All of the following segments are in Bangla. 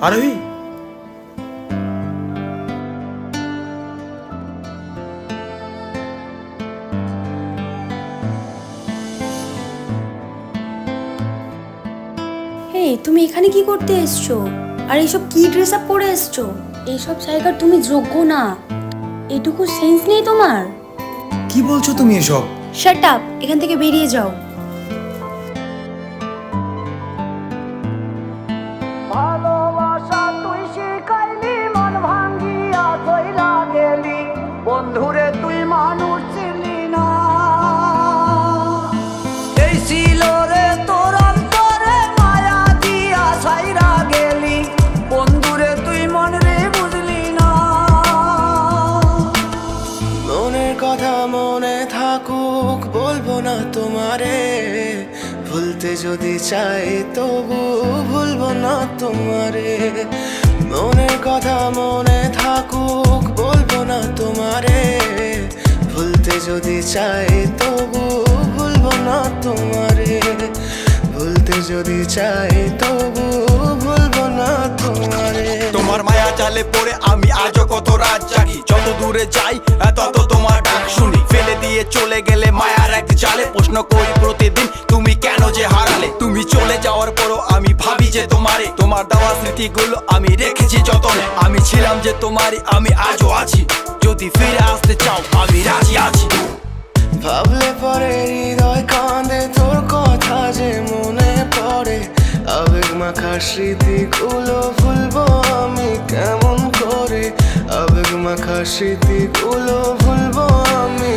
আরোহী, এই তুমি এখানে কি করতে এসছো? আর এইসব কি ড্রেস আপ পরে এসছো? এইসব জায়গার তুমি যোগ্য না। এটুকু সেন্স নেই তোমার? কি বলছো তুমি এসব? শাট আপ, এখান থেকে বেরিয়ে যাও। ভালোবাসা তুই শিখাইলি, মন ভাঙ্গিয়া কইরা গেলি, বন্ধুরে তুই মানুষ ছিলি না। এই ছিল রে তোর অন্তরে মায়া দিয়া ছাইরা গেলি, বন্ধুরে তুই মন রে বুঝলি না। মনের কথা মনে থাকুক, বলবো না তোমারে, ভুলতে যদি চাই তবু ভুলবো না তোমারে। মনের কথা মনে থাকুক, বলবো না তোমারে, ভুলতে যদি চাই তবু ভুলবো না তোমারে। ভুলতে যদি চাই তবু ভুলবো না তোমারে। তোমার মায়া জালে পড়ে আমি আজও কত রাত জাগি, যত দূরে যাই তত তোমার ডাক শুনি। ফেলে দিয়ে চলে গেলে মায়ার এক জালে, প্রশ্ন করি প্রতিদিন তুমি কেন যে হারালে। তুমি চলে যাওয়ার পরও আমি ভাবি যে তোমারে, তোমার দেওয়া স্মৃতিগুলো আমি রেখেছি যতনে। আমি ছিলাম যে তোমারই, আমি আজও আছি, যদি ফিরে আসতে চাও আমি রাজি আছি। ভাবলে পরে হৃদয় কাঁদে, তোর কথা যে মনে পড়ে। আবেগ মাখা স্মৃতিগুলো ভুলবো আমি কেমন করে। আবেগ মাখা স্মৃতিগুলো ভুলবো আমি।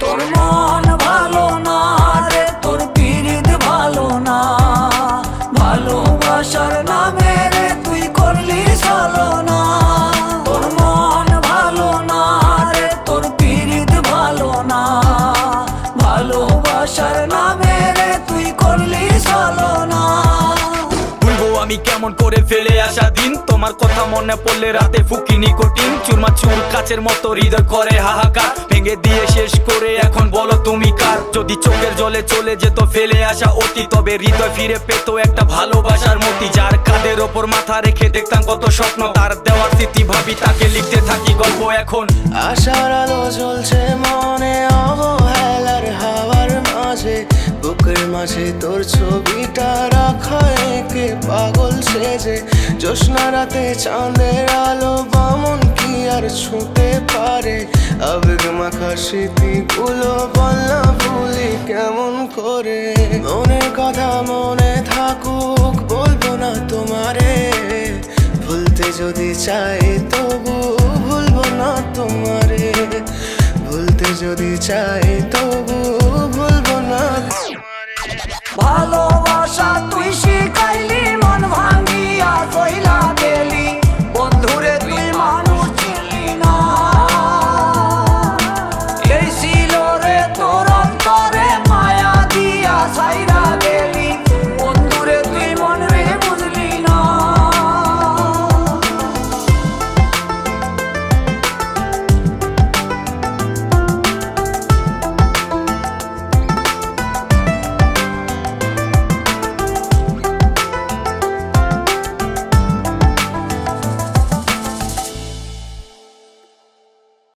তোর মন ভালো না রে, তোর পিরিত ভালো না, ভালোবাসার নামে রে তুই করলি ছলনা। তোর মন ভালো না রে, তোর পিরিত ভালো না, ভালোবাসার নামে রে তুই করলি ছলনা। ভুলবো আমি কেমন করে ফেলে আসা দিন, তোমার কথা মনে পড়লে রাতে ফুকি নিকোটিন। চুরমা চুর কাচের মতো হৃদয় করে হাহাকার, ভেঙে দিয়ে শেষ করে এখন বলো তুমি কার। যদি চোখের জলে চলে যেত ফেলে আসা অতি, তবে হৃদয় ফিরে পেত একটা ভালোবাসার মতি। যার কাঁধের ওপর মাথা রেখে দেখতাম কত স্বপ্ন, তার দেওয়ার স্মৃতি ভাবি তাকে লিখতে থাকি গল্প এখন। আশার আলো জ্বলছে মনে অবহেলার হাওয়ার মাঝে, বুকের মাঝে তোর ছবিটা রাখা একে পাগল সেজে। জ্যোৎস্না রাতে চাঁদের আলো বামন কি আর ছুঁতে পারে। আবেগ মাখা স্মৃতিগুলো বলনা ভুলি কেমন করে। মনের কথা মনে থাকুক, বলবো না তোমারে, ভুলতে যদি চাই তবু ভুলবো না তোমারে। ভুলতে যদি চাই